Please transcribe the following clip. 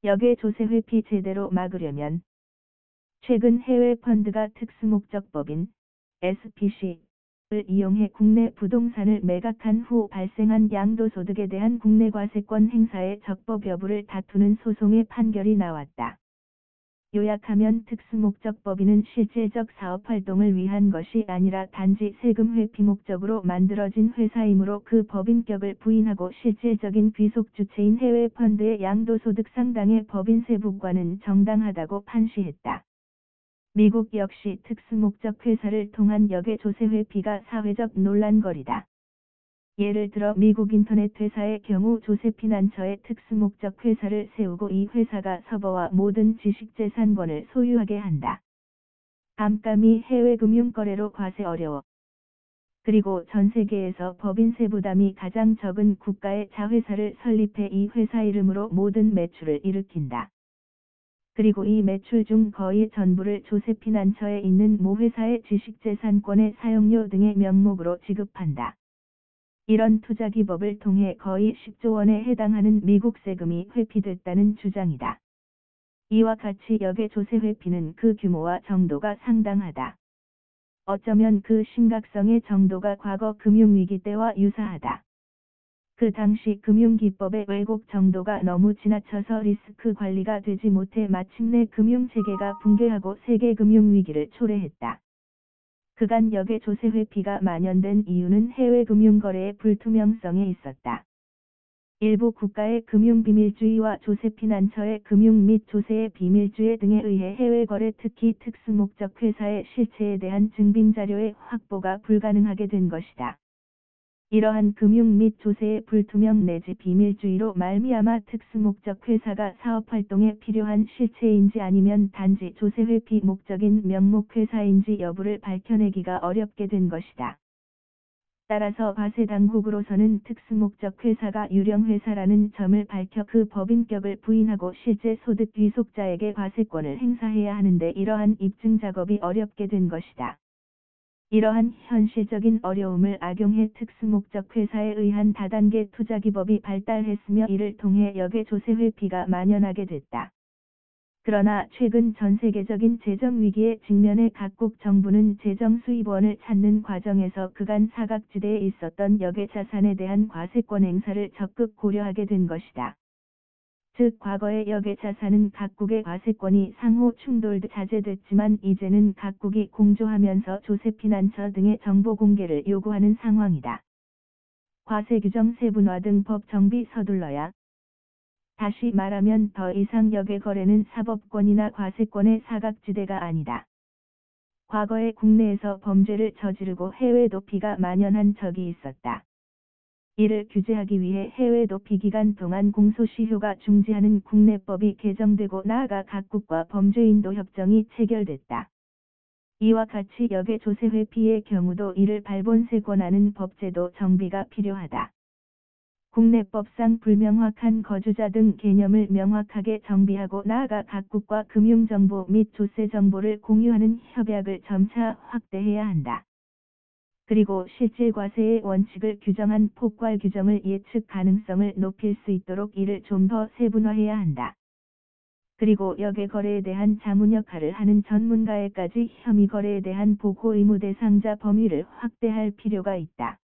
역외 조세 회피 제대로 막으려면 최근 해외 펀드가 특수목적법인 SPC를 이용해 국내 부동산을 매각한 후 발생한 양도소득에 대한 국내 과세권 행사의 적법 여부를 다투는 소송의 판결이 나왔다. 요약하면 특수목적법인은 실질적 사업활동을 위한 것이 아니라 단지 세금 회피 목적으로 만들어진 회사이므로 그 법인격을 부인하고 실질적인 귀속 주체인 해외 펀드의 양도소득 상당의 법인 세부과는 정당하다고 판시했다. 미국 역시 특수목적 회사를 통한 역외 조세 회피가 사회적 논란거리다. 예를 들어 미국 인터넷 회사의 경우 조세피난처에 특수목적 회사를 세우고 이 회사가 서버와 모든 지식재산권을 소유하게 한다. 감감이 해외 금융거래로 과세 어려워. 그리고 전 세계에서 법인세 부담이 가장 적은 국가의 자회사를 설립해 이 회사 이름으로 모든 매출을 일으킨다. 그리고 이 매출 중 거의 전부를 조세피난처에 있는 모 회사의 지식재산권의 사용료 등의 명목으로 지급한다. 이런 투자기법을 통해 거의 10조 원에 해당하는 미국 세금이 회피됐다는 주장이다. 이와 같이 역외 조세 회피는 그 규모와 정도가 상당하다. 어쩌면 그 심각성의 정도가 과거 금융위기 때와 유사하다. 그 당시 금융기법의 왜곡 정도가 너무 지나쳐서 리스크 관리가 되지 못해 마침내 금융체계가 붕괴하고 세계 금융위기를 초래했다. 그간 역외 조세 회피가 만연된 이유는 해외 금융거래의 불투명성에 있었다. 일부 국가의 금융비밀주의와 조세피난처의 금융 및 조세의 비밀주의 등에 의해 해외거래 특히 특수목적 회사의 실체에 대한 증빙자료의 확보가 불가능하게 된 것이다. 이러한 금융 및 조세의 불투명 내지 비밀주의로 말미암아 특수목적 회사가 사업활동에 필요한 실체인지 아니면 단지 조세 회피 목적인 명목회사인지 여부를 밝혀내기가 어렵게 된 것이다. 따라서 과세당국으로서는 특수목적 회사가 유령회사라는 점을 밝혀 그 법인격을 부인하고 실제 소득 귀속자에게 과세권을 행사해야 하는데 이러한 입증 작업이 어렵게 된 것이다. 이러한 현실적인 어려움을 악용해 특수목적 회사에 의한 다단계 투자기법이 발달했으며 이를 통해 역외 조세 회피가 만연하게 됐다. 그러나 최근 전 세계적인 재정 위기에 직면해 각국 정부는 재정 수입원을 찾는 과정에서 그간 사각지대에 있었던 역외 자산에 대한 과세권 행사를 적극 고려하게 된 것이다. 즉 과거의 역외 자산은 각국의 과세권이 상호 충돌도 자제됐지만 이제는 각국이 공조하면서 조세피난처 등의 정보 공개를 요구하는 상황이다. 과세규정 세분화 등 법 정비 서둘러야. 다시 말하면 더 이상 역외 거래는 사법권이나 과세권의 사각지대가 아니다. 과거에 국내에서 범죄를 저지르고 해외 도피가 만연한 적이 있었다. 이를 규제하기 위해 해외 도피 기간 동안 공소시효가 중지하는 국내법이 개정되고 나아가 각국과 범죄인도 협정이 체결됐다. 이와 같이 역외 조세 회피의 경우도 이를 발본세 권하는 법제도 정비가 필요하다. 국내법상 불명확한 거주자 등 개념을 명확하게 정비하고 나아가 각국과 금융정보 및 조세정보를 공유하는 협약을 점차 확대해야 한다. 그리고 실질과세의 원칙을 규정한 폭괄 규정을 예측 가능성을 높일 수 있도록 이를 좀 더 세분화해야 한다. 그리고 역외 거래에 대한 자문 역할을 하는 전문가에까지 혐의 거래에 대한 보고 의무 대상자 범위를 확대할 필요가 있다.